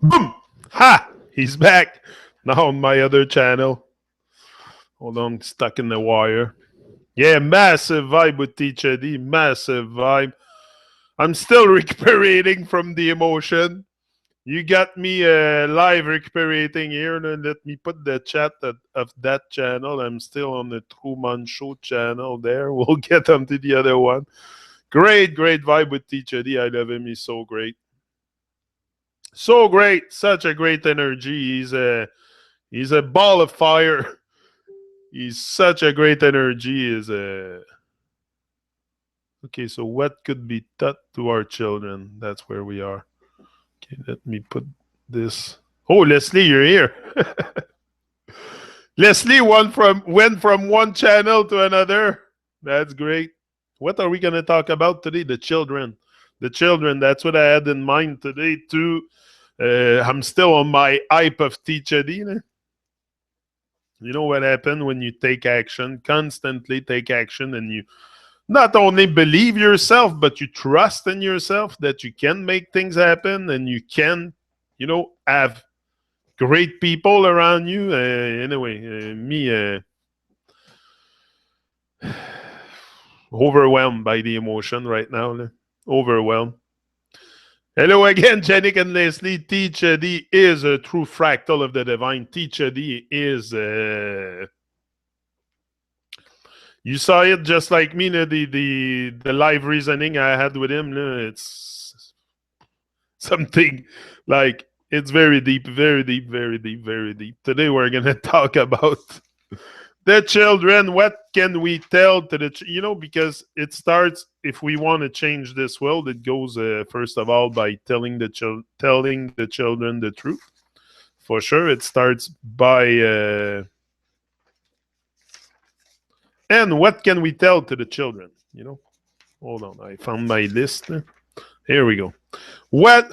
Boom! Ha! He's back. Now on my other channel. Hold on, stuck in the wire. Yeah, massive vibe with Teacher D. Massive vibe. I'm still recuperating from the emotion. You got me live recuperating here. And let me put the chat of that channel. I'm still on the Truman Show channel there. We'll get onto the other one. Great, great vibe with Teacher D. I love him. He's so great. So great. Such a great energy. He's a ball of fire. He's such a great energy. Is a okay. So what could be taught to our children? That's where we are. Okay, let me put this. Oh, Leslie, you're here. Leslie went from one channel to another. That's great. What are we gonna talk about today? The children. The children. That's what I had in mind today too. I'm still on my hype of Teacher D. You know what happened when you take action, constantly take action, and you not only believe yourself, but you trust in yourself that you can make things happen and you can, have great people around you. Anyway, me overwhelmed by the emotion right now. Overwhelmed. Hello again, Janik and Leslie. Teacher D is a true fractal of the divine. Teacher D is you saw it just like me, the live reasoning I had with him. It's something like it's very deep, very deep, very deep, very deep. Today we're gonna talk about the children. What can we tell to because it starts if we want to change this world. It goes first of all by telling the children the truth. For sure, it starts by and what can we tell to the children? Hold on, I found my list. Here we go. What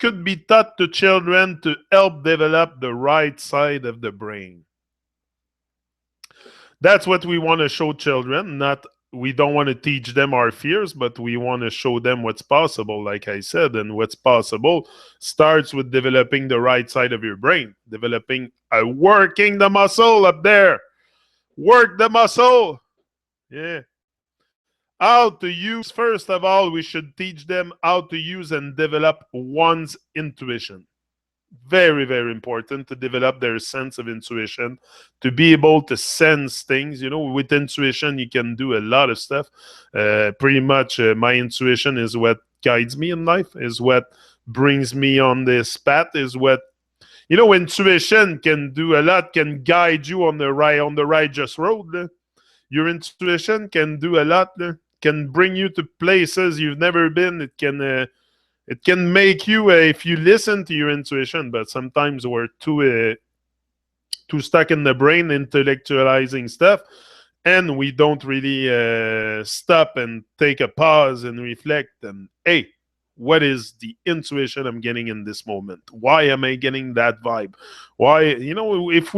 could be taught to children to help develop the right side of the brain? That's what we want to show children. Not we don't want to teach them our fears, but we want to show them what's possible, like I said. And what's possible starts with developing the right side of your brain, developing working the muscle up there. Work the muscle. Yeah. How to use, first of all, we should teach them how to use and develop one's intuition. Very, very important to develop their sense of intuition, to be able to sense things. With intuition, you can do a lot of stuff. Pretty much, my intuition is what guides me in life, is what brings me on this path, is what intuition can do a lot, can guide you on the righteous road. Your intuition can do a lot. Can bring you to places you've never been. It can make you if you listen to your intuition, but sometimes we're too stuck in the brain intellectualizing stuff, and we don't really stop and take a pause and reflect. And hey, what is the intuition I'm getting in this moment? Why am I getting that vibe? Why, if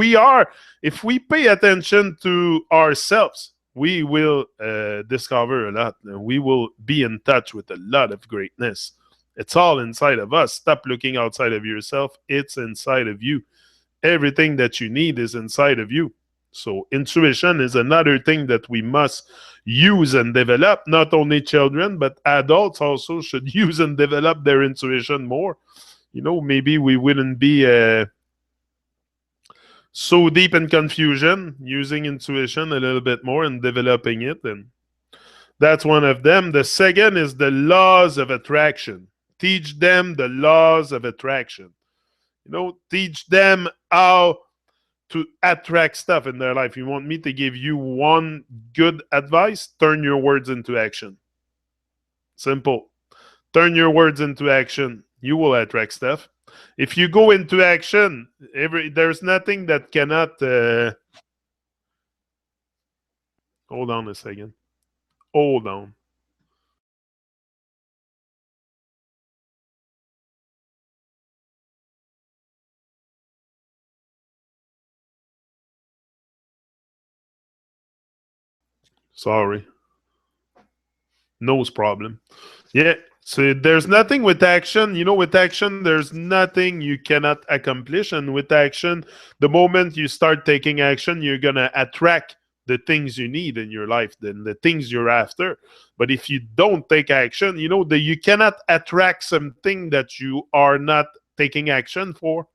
we pay attention to ourselves, we will discover a lot. We will be in touch with a lot of greatness. It's all inside of us. Stop looking outside of yourself. It's inside of you. Everything that you need is inside of you. So intuition is another thing that we must use and develop. Not only children, but adults also should use and develop their intuition more. Maybe we wouldn't be so deep in confusion, using intuition a little bit more and developing it. And that's one of them. The second is the laws of attraction. Teach them the laws of attraction. Teach them how to attract stuff in their life. You want me to give you one good advice? Turn your words into action. Simple. Turn your words into action. You will attract stuff. If you go into action, there's nothing that cannot. Hold on a second. Hold on. Sorry. Nose problem. Yeah. So there's nothing with action. With action, there's nothing you cannot accomplish. And with action, the moment you start taking action, you're gonna attract the things you need in your life, then the things you're after. But if you don't take action, that you cannot attract something that you are not taking action for.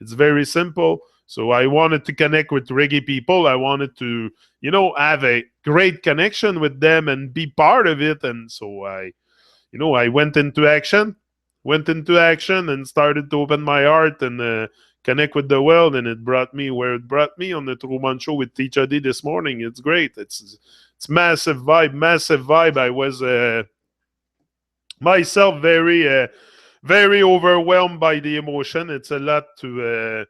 It's very simple. So I wanted to connect with reggae people. I wanted to, have a great connection with them and be part of it. And so I went into action and started to open my heart and connect with the world. And it brought me where it brought me on the Truman Show with Teacher D this morning. It's great. It's massive vibe, massive vibe. I was myself very overwhelmed by the emotion. It's a lot to.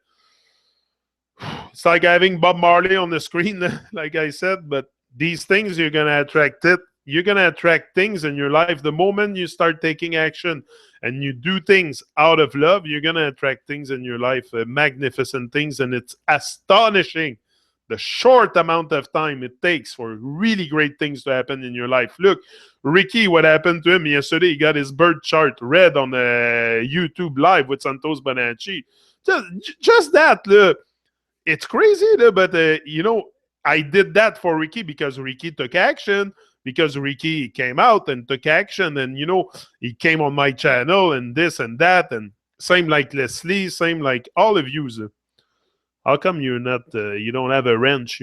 It's like having Bob Marley on the screen, like I said. But these things, you're gonna attract it. You're gonna attract things in your life. The moment you start taking action and you do things out of love, you're gonna attract things in your life, magnificent things, and it's astonishing the short amount of time it takes for really great things to happen in your life. Look, Ricky, what happened to him yesterday? He got his birth chart read on YouTube Live with Santos Bonacci. Just that, look, it's crazy, but I did that for Ricky because Ricky took action. Because Ricky came out and took action, and he came on my channel and this and that, and same like Leslie, same like all of you. How come you're not? You don't have a wrench?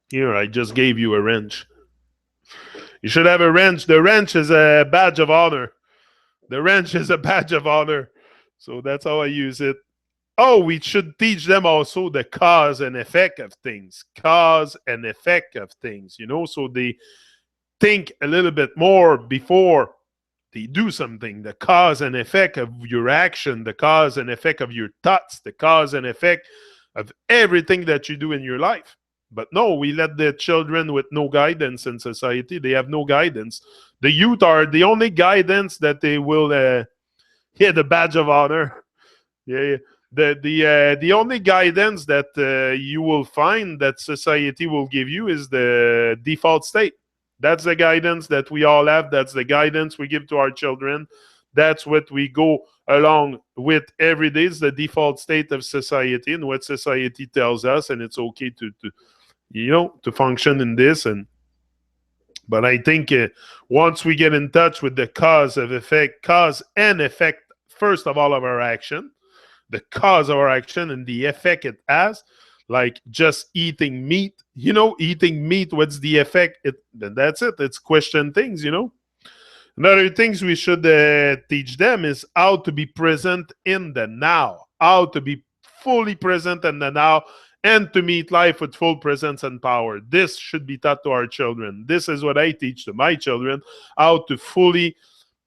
Here, I just gave you a wrench. You should have a wrench. The wrench is a badge of honor. The wrench is a badge of honor. So that's how I use it. Oh, we should teach them also the cause and effect of things. Cause and effect of things, so they think a little bit more before they do something. The cause and effect of your action, the cause and effect of your thoughts, the cause and effect of everything that you do in your life. But no, we let the children with no guidance in society. They have no guidance. The youth are the only guidance that they will hit the badge of honor. Yeah. The only guidance that you will find that society will give you is the default state. That's the guidance that we all have. That's the guidance we give to our children. That's what we go along with every day. It's the default state of society and what society tells us, and it's okay to function in this. But I think once we get in touch with the cause and effect, first of all, of our action, the cause of our action and the effect it has, like just eating meat. Eating meat, what's the effect? Then that's it. It's question things, Another things we should teach them is how to be present in the now, how to be fully present in the now, and to meet life with full presence and power. This should be taught to our children. This is what I teach to my children, how to fully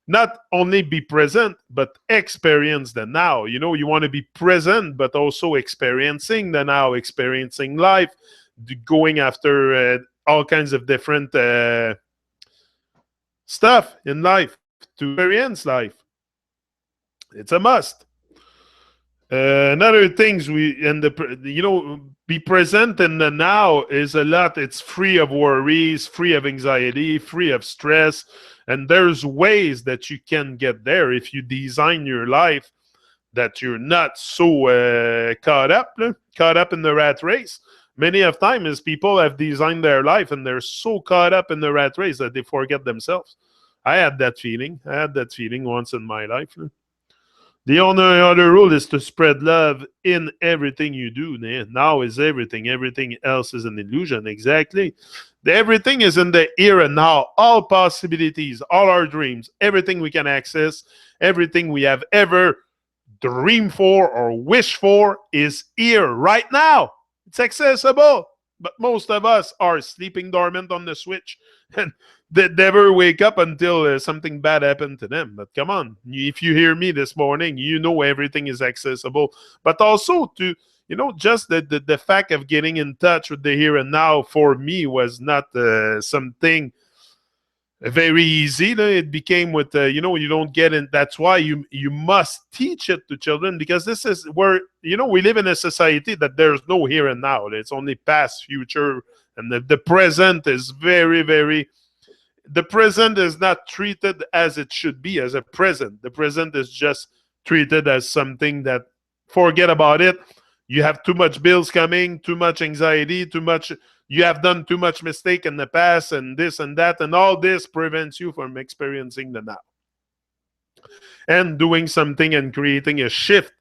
not only be present, but experience the now. You want to be present, but also experiencing the now, experiencing life, going after all kinds of different stuff in life to experience life. It's a must. Another things be present in the now is a lot. It's free of worries, free of anxiety, free of stress. And there's ways that you can get there if you design your life that you're not so caught up in the rat race. Many of times people have designed their life and they're so caught up in the rat race that they forget themselves. I had that feeling. Once in my life. The only other rule is to spread love in everything you do. Now is everything. Everything else is an illusion. Exactly. Everything is in the here and now. All possibilities, all our dreams, everything we can access, everything we have ever dreamed for or wished for is here right now. It's accessible. But most of us are sleeping dormant on the switch and they never wake up until something bad happened to them. But come on, if you hear me this morning, everything is accessible. But also to, just the fact of getting in touch with the here and now for me was not something very easy. It became with, you don't get in. That's why you must teach it to children, because this is where, we live in a society that there's no here and now. It's only past, future, and the present is very, very, The present is not treated as it should be, as a present. The present is just treated as something that, forget about it. You have too much bills coming, too much anxiety, too much. You have done too much mistake in the past, and this and that, and all this prevents you from experiencing the now and doing something and creating a shift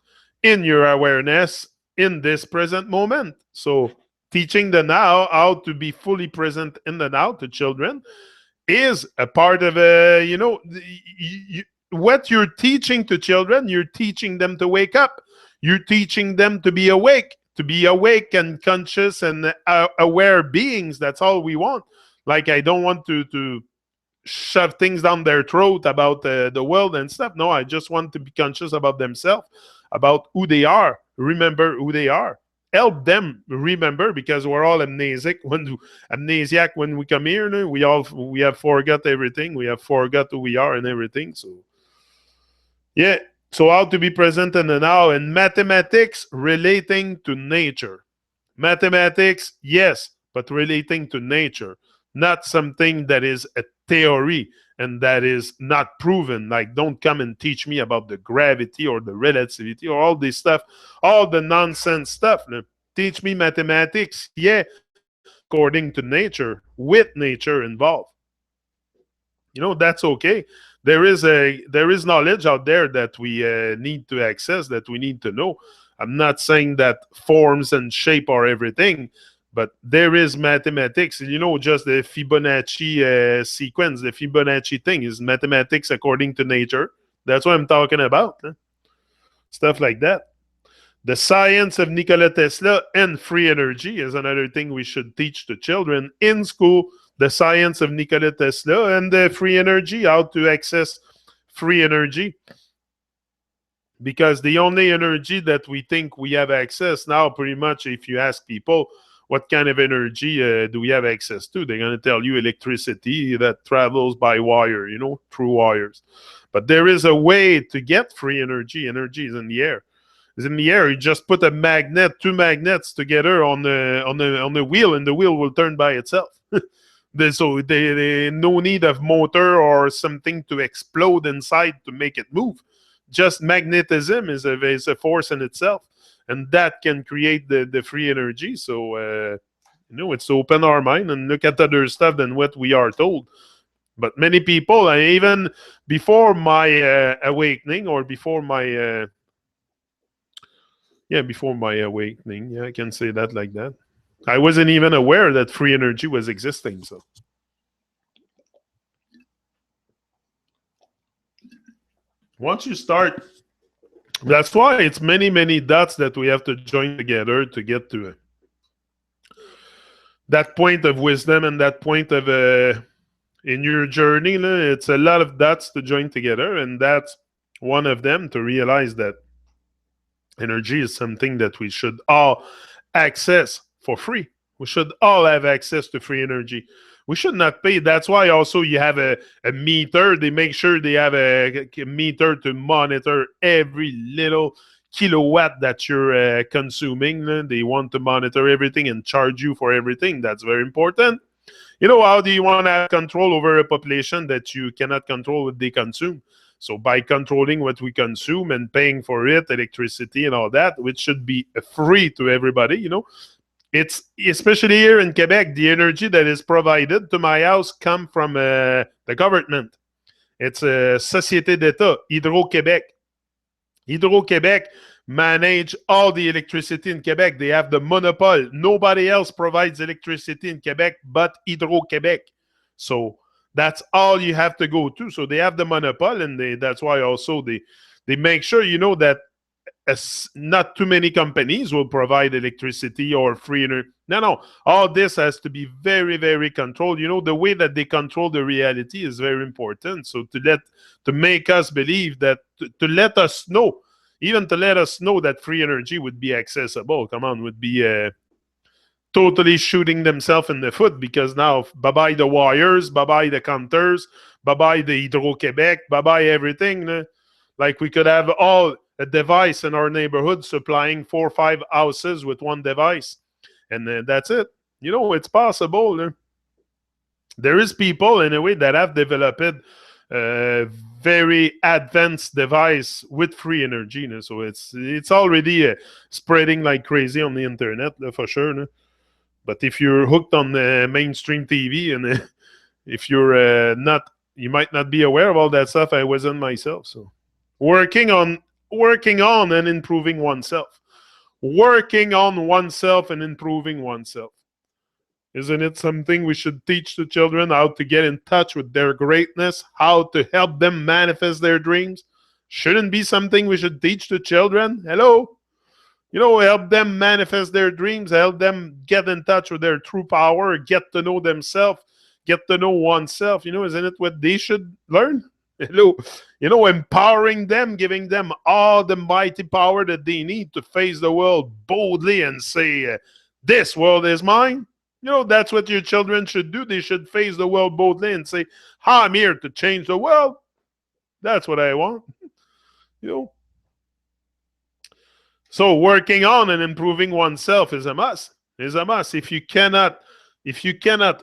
in your awareness in this present moment. So, teaching the now how to be fully present in the now to children is a part of what you're teaching to children. You're teaching them to wake up. You're teaching them to be awake and conscious and aware beings. That's all we want. Like, I don't want to shove things down their throat about the world and stuff. No, I just want to be conscious about themselves, about who they are. Remember who they are. Help them remember, because we're all amnesiac when we come here. No? We have forgot everything. We have forgot who we are and everything. So yeah. So how to be present in the now, and mathematics relating to nature. Mathematics, yes, but relating to nature, not something that is a theory and that is not proven. Like, don't come and teach me about the gravity or the relativity or all this stuff, all the nonsense stuff. Teach me mathematics, yeah, according to nature, with nature involved. That's okay. There is knowledge out there that we need to access, that we need to know. I'm not saying that forms and shape are everything, but there is mathematics. Just the Fibonacci sequence, the Fibonacci thing is mathematics according to nature. That's what I'm talking about. Stuff like that. The science of Nikola Tesla and free energy is another thing we should teach to children in school. The science of Nikola Tesla and the free energy, how to access free energy. Because the only energy that we think we have access now, pretty much, if you ask people what kind of energy do we have access to, they're going to tell you electricity that travels by wire, through wires. But there is a way to get free energy. Energy is in the air. It's in the air. You just put two magnets together on the wheel, and the wheel will turn by itself. So no need of motor or something to explode inside to make it move. Just magnetism is a force in itself, and that can create the free energy. So it's to open our mind and look at other stuff than what we are told. But many people, even before my awakening, or before my before my awakening, I can say that like that, I wasn't even aware that free energy was existing. So once you start, that's why it's many dots that we have to join together to get to that point of wisdom and that point of in your journey. It's a lot of dots to join together, and that's one of them, to realize that energy is something that we should all access for free. We should all have access to free energy. We should not pay. That's why also you have a meter. They make sure they have a meter to monitor every little kilowatt that you're consuming. They want to monitor everything and charge you for everything. That's very important. How do you want to have control over a population that you cannot control what they consume? So by controlling what we consume and paying for it, electricity and all that, which should be free to everybody, it's especially here in Quebec, the energy that is provided to my house come from the government. It's a Société d'État, Hydro-Québec. Hydro-Québec manage all the electricity in Quebec. They have the monopoly. Nobody else provides electricity in Quebec but Hydro-Québec. So that's all you have to go to. So they have the monopoly, and that's why also they make sure that not too many companies will provide electricity or free energy. No. All this has to be very, very controlled. The way that they control the reality is very important. So to make us believe that, to let us know, even to let us know that free energy would be accessible, would be totally shooting themselves in the foot, because now, bye-bye the wires, bye-bye the counters, bye-bye the Hydro-Québec, bye-bye everything. Like, we could have all a device in our neighborhood supplying 4 or 5 houses with one device, and that's it. It's possible. There is people in a way that have developed uh, very advanced device with free energy. No? So it's already spreading like crazy on the internet for sure. No? But if you're hooked on mainstream TV and if you're not, you might not be aware of all that stuff. I wasn't myself. So working on working on and improving oneself. Working on oneself and improving oneself. Isn't it something we should teach to children how to get in touch with their greatness, how to help them manifest their dreams? Shouldn't be something we should teach to children? Hello? Help them manifest their dreams, help them get in touch with their true power, get to know themselves, get to know oneself. Isn't it what they should learn? Hello. Empowering them, giving them all the mighty power that they need to face the world boldly and say, this world is mine. That's what your children should do. They should face the world boldly and say, I'm here to change the world. That's what I want. You know, So working on and improving oneself is a must. Is a must. If you cannot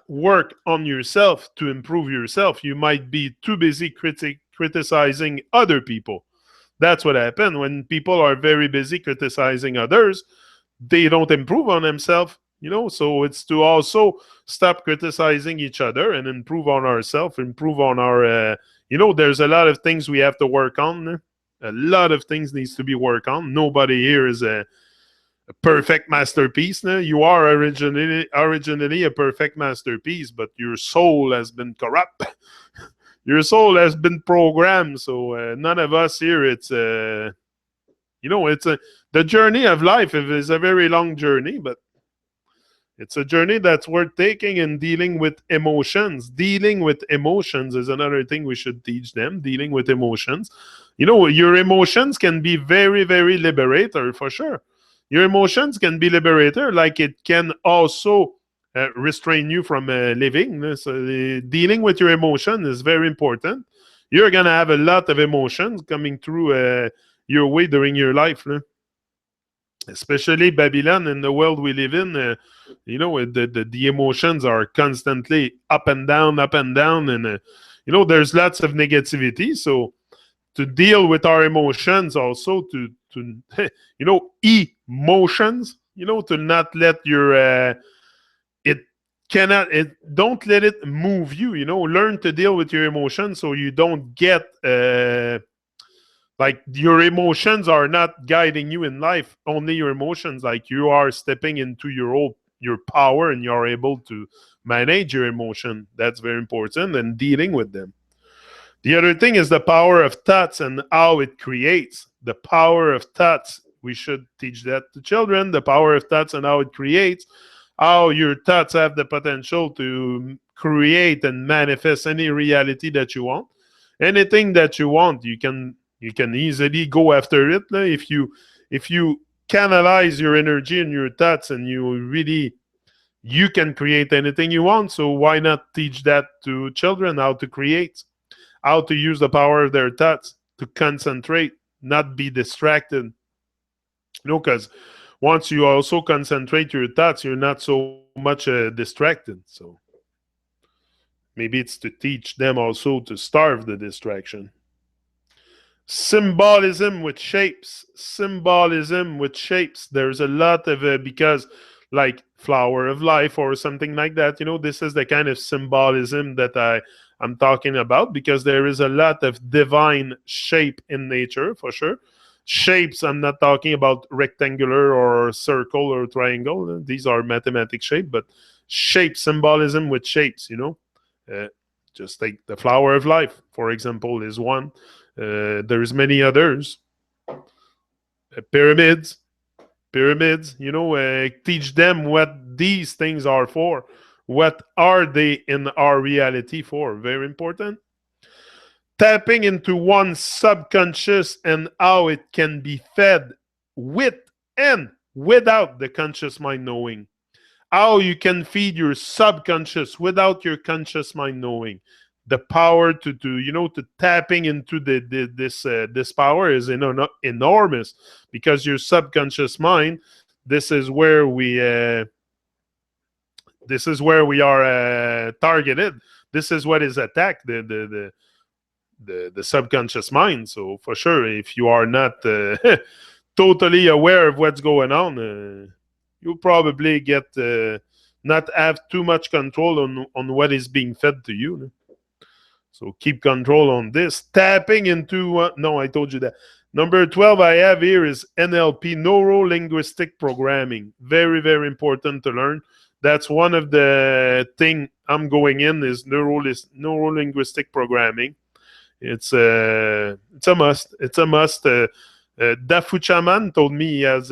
work on yourself to improve yourself, you might be too busy criticizing other people. That's what happens when people are very busy criticizing others. They don't improve on themselves. So it's to also stop criticizing each other and improve on ourselves, improve on our. There's a lot of things we have to work on. A lot of things needs to be worked on. Nobody here is a perfect masterpiece. No? You are originally a perfect masterpiece, but your soul has been corrupt. Your soul has been programmed. So none of us here. It's the journey of life is a very long journey, but it's a journey that's worth taking and dealing with emotions. Dealing with emotions is another thing we should teach them. Dealing with emotions. Your emotions can be very, very liberator for sure. Your emotions can be liberator, like it can also restrain you from living. So dealing with your emotion is very important. You're going to have a lot of emotions coming through your way during your life. Especially Babylon and the world we live in, the emotions are constantly up and down, and there's lots of negativity. So to deal with our emotions, also to emotions, to not let your it don't let it move you. Learn to deal with your emotions so you don't get like your emotions are not guiding you in life. Only your emotions, like you are stepping into your power and you're able to manage your emotion. That's very important, and dealing with them. The other thing is the power of thoughts and how it creates. The power of thoughts, we should teach that to children. The power of thoughts and how it creates, how your thoughts have the potential to create and manifest any reality that you want. Anything that you want, you can easily go after it. If you canalize your energy and your thoughts, and you can create anything you want. So why not teach that to children, how to create, how to use the power of their thoughts to concentrate, not be distracted. Because once you also concentrate your thoughts, you're not so much distracted. So maybe it's to teach them also to starve the distraction. Symbolism with shapes. Symbolism with shapes. There's a lot of because like flower of life or something like that. This is the kind of symbolism that I'm talking about, because there is a lot of divine shape in nature for sure. Shapes, I'm not talking about rectangular or circle or triangle. These are mathematic shape, but shape, symbolism with shapes. Uh, just take the flower of life, for example, is one. There's many others. Pyramids, teach them what these things are for. What are they in our reality for? Very important. Tapping into one's subconscious and how it can be fed with and without the conscious mind knowing. How you can feed your subconscious without your conscious mind knowing. The power to tapping into this power is enormous, because your subconscious mind, this is where This is where we are targeted. This is what is attacked, the subconscious mind. So for sure, if you are not totally aware of what's going on, you'll probably get not have too much control on what is being fed to you. No? So keep control on this. Tapping into no, I told you that. Number 12 I have here is NLP, Neuro Linguistic Programming. Very, very important to learn. That's one of the thing I'm going in is Neuro Linguistic Programming. It's a must. It's a must. Dafu Chaman told me he has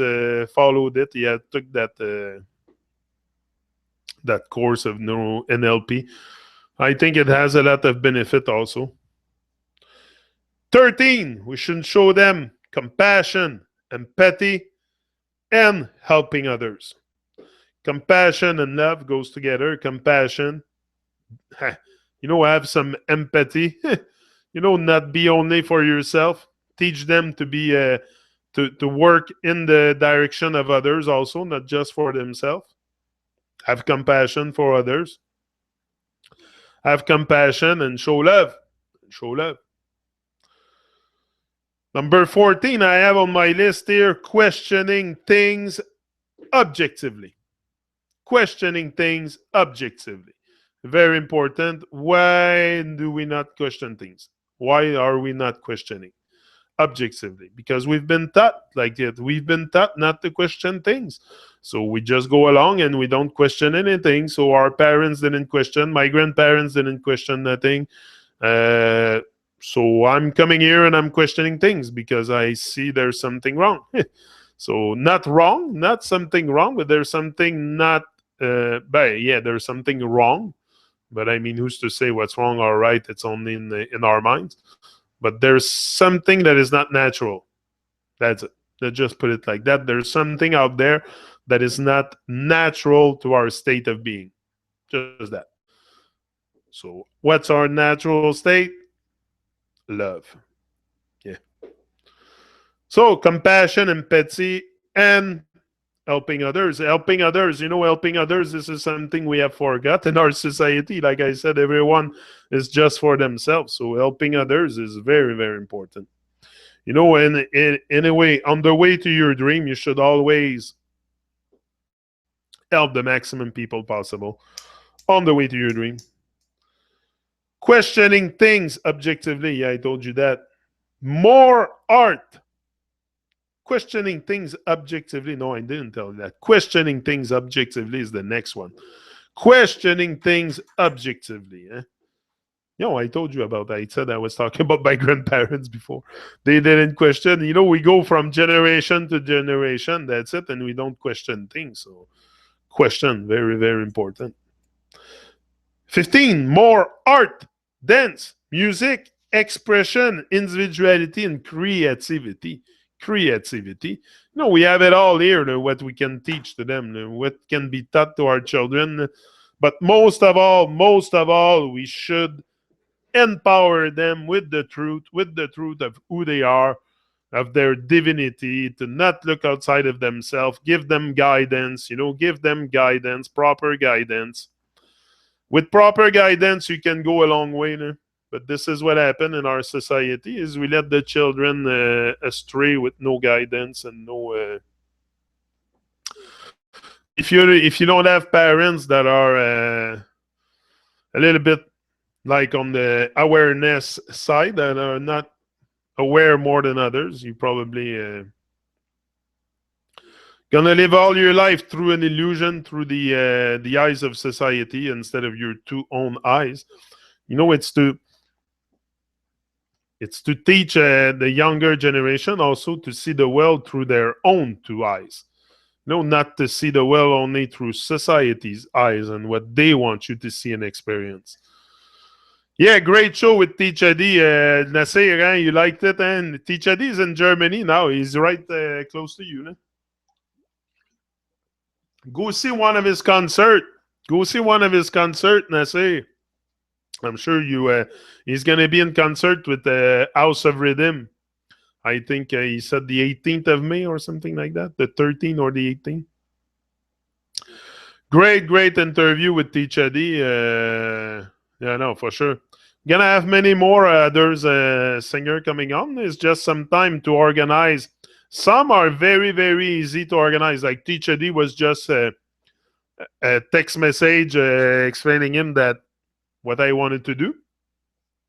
followed it. He had took that course of Neuro NLP. I think it has a lot of benefit also. 13, we should show them compassion, empathy, and helping others. Compassion and love goes together. Compassion, have some empathy. Not be only for yourself. Teach them to be to work in the direction of others also, not just for themselves. Have compassion for others. Have compassion and show love. Show love. Number 14, I have on my list here, questioning things objectively. Questioning things objectively. Very important. Why do we not question things? Why are we not questioning objectively? Because we've been taught like it. We've been taught not to question things. So we just go along and we don't question anything. So our parents didn't question. My grandparents didn't question nothing. So I'm coming here and I'm questioning things because I see there's something wrong. So not wrong, not something wrong, but there's something not, there's something wrong. But I mean, who's to say what's wrong or right? It's only in our minds. But there's something that is not natural. That's it. Let's just put it like that. There's something out there that is not natural to our state of being. Just that. So what's our natural state? Love. Yeah. So compassion, empathy, and helping others. Helping others. Helping others, this is something we have forgot in our society. Like I said, everyone is just for themselves. So helping others is very, very important. In a way, on the way to your dream, you should always help the maximum people possible on the way to your dream. Questioning things objectively. Yeah, I told you that. More art. Questioning things objectively. No, I didn't tell you that. Questioning things objectively is the next one. Questioning things objectively. I told you about that. I said I was talking about my grandparents before. They didn't question. We go from generation to generation. That's it. And we don't question things. So question, very, very important. 15, more art, dance, music, expression, individuality, and creativity. Creativity. We have it all here, what we can teach to them, what can be taught to our children. But most of all, we should empower them with the truth of who they are, of their divinity, to not look outside of themselves, give them guidance, proper guidance. With proper guidance, you can go a long way. But this is what happened in our society, is we let the children astray with no guidance and no... If you don't have parents that are a little bit like on the awareness side, that are not aware more than others, you probably gonna live all your life through an illusion, through the eyes of society instead of your two own eyes. It's to teach the younger generation also to see the world through their own two eyes. Not to see the world only through society's eyes and what they want you to see and experience. Yeah, great show with Teacher D. Nasir, you liked it? And Teacher D is in Germany now. He's right close to you. Go see one of his concert. Nasir. I'm sure he's going to be in concert with the House of Rhythm. I think he said the 18th of May or something like that. The 13th or the 18th. Great interview with Teacher D. Yeah, no, for sure. Gonna have many more others singer coming on. It's just some time to organize. Some are very easy to organize. Like Teacher D was just a text message explaining him that what I wanted to do,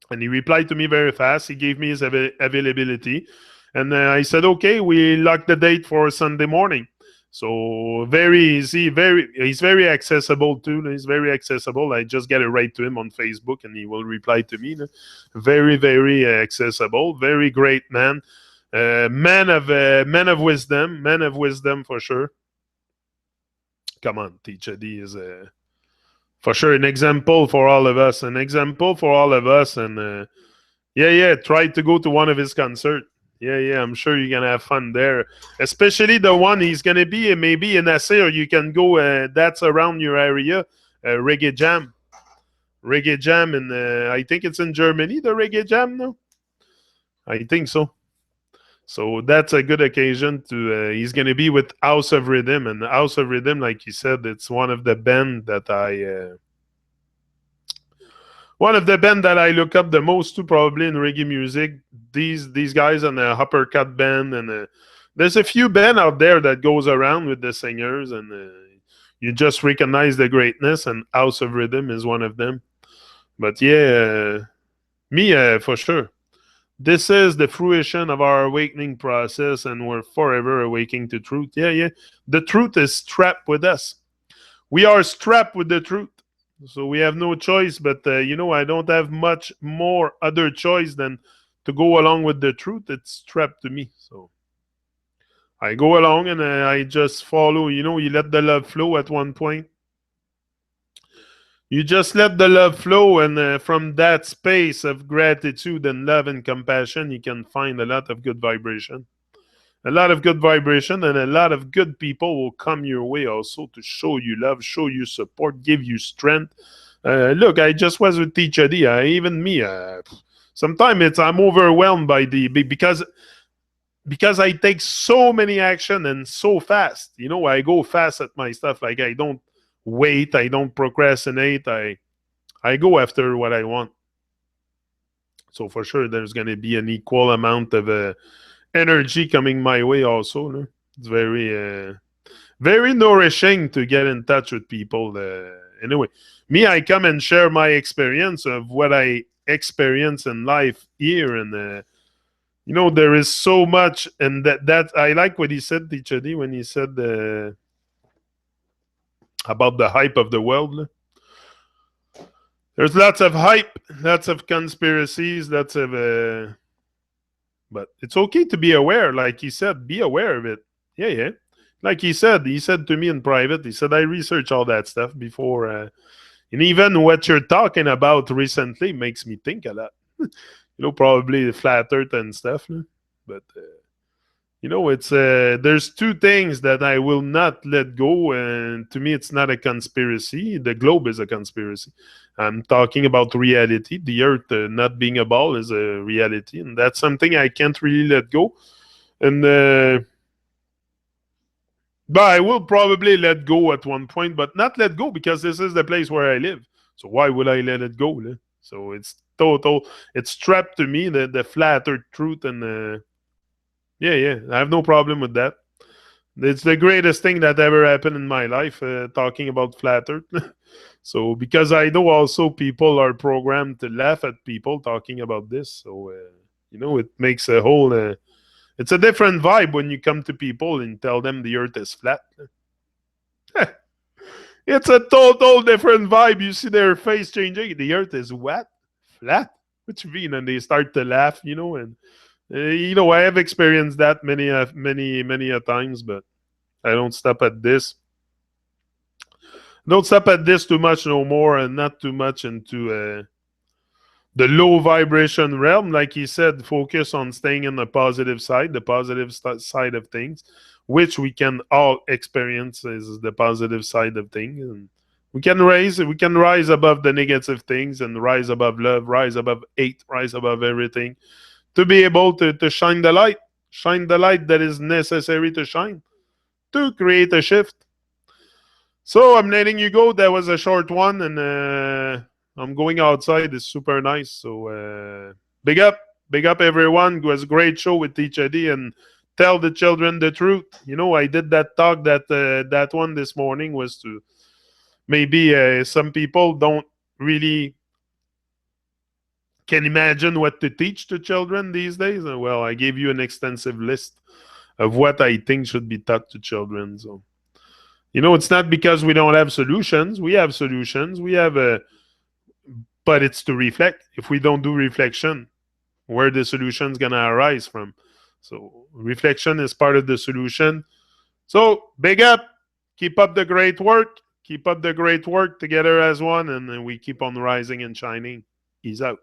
and he replied to me very fast. He gave me his availability, and I said, "Okay, we locked the date for Sunday morning." So very easy, he's very accessible too. He's very accessible. I just get it right to him on Facebook, and he will reply to me. Very accessible. Very great man. Man of wisdom for sure. Come on, Teacher D is for sure an example for all of us. An example for all of us, and try to go to one of his concerts. Yeah, I'm sure you're gonna have fun there. Especially the one he's gonna be maybe in Assir. You can go. That's around your area. Reggae Jam, Reggae Jam, and I think it's in Germany. The Reggae Jam, no, I think so. So that's a good occasion to. He's gonna be with House of Rhythm, and House of Rhythm, like you said, it's one of the band that I. One of the band that I look up the most to probably in reggae music. These guys and the Uppercut band, and there's a few band out there that goes around with the singers, and you just recognize the greatness. And House of Rhythm is one of them. But yeah, me for sure. This is the fruition of our awakening process, and we're forever awaking to truth. Yeah. The truth is strapped with us. We are strapped with the truth. So we have no choice, but I don't have much more other choice than to go along with the truth. It's trapped to me. So I go along and I just follow. You let the love flow at one point. You just let the love flow, and from that space of gratitude and love and compassion, you can find a lot of good vibration. A lot of good vibration, and a lot of good people will come your way also to show you love, show you support, give you strength. Look, I just was with Teacher D. Even me, sometimes I'm overwhelmed by because I take so many action and so fast. I go fast at my stuff. Like I don't wait, I don't procrastinate. I go after what I want. So for sure, there's going to be an equal amount of energy coming my way also. No? It's very nourishing to get in touch with people. Anyway, me, I come and share my experience of what I experience in life here, and there is so much, and that I like what he said, Teacher D, when he said about the hype of the world. There's lots of hype, lots of conspiracies, lots of but it's okay to be aware. Like he said, be aware of it. Yeah. Like he said to me in private, he said, I research all that stuff before. And even what you're talking about recently makes me think a lot. Probably the flat earth and stuff. But, it's there's two things that I will not let go. And to me, it's not a conspiracy. The globe is a conspiracy. I'm talking about reality. The earth not being a ball is a reality. And that's something I can't really let go. And, but I will probably let go at one point, but not let go because this is the place where I live. So why would I let it go? So it's it's trapped to me, the flat earth truth. And yeah, I have no problem with that. It's the greatest thing that ever happened in my life, talking about flat earth. So because I know also people are programmed to laugh at people talking about this. So, it makes a whole... it's a different vibe when you come to people and tell them the earth is flat. It's a total different vibe. You see their face changing. The earth is what? Flat? What you mean? And they start to laugh, and I have experienced that many a times, but I don't stop at this. Don't stop at this too much no more, and not too much into the low vibration realm. Like he said, focus on staying in the positive side, side of things, which we can all experience is the positive side of things. And we can rise above the negative things and rise above love, rise above hate, rise above everything to be able to shine the light that is necessary to shine to create a shift. So I'm letting you go. That was a short one, and I'm going outside. It's super nice. So big up, big up, everyone. It was a great show with Teacher D, and tell the children the truth. I did that talk that one this morning was to maybe some people don't really can imagine what to teach to children these days. Well, I gave you an extensive list of what I think should be taught to children. So it's not because we don't have solutions. We have solutions. We have but it's to reflect. If we don't do reflection, where the solution's gonna arise from. So reflection is part of the solution. So big up. Keep up the great work. Keep up the great work together as one, and then we keep on rising and shining. Ease out.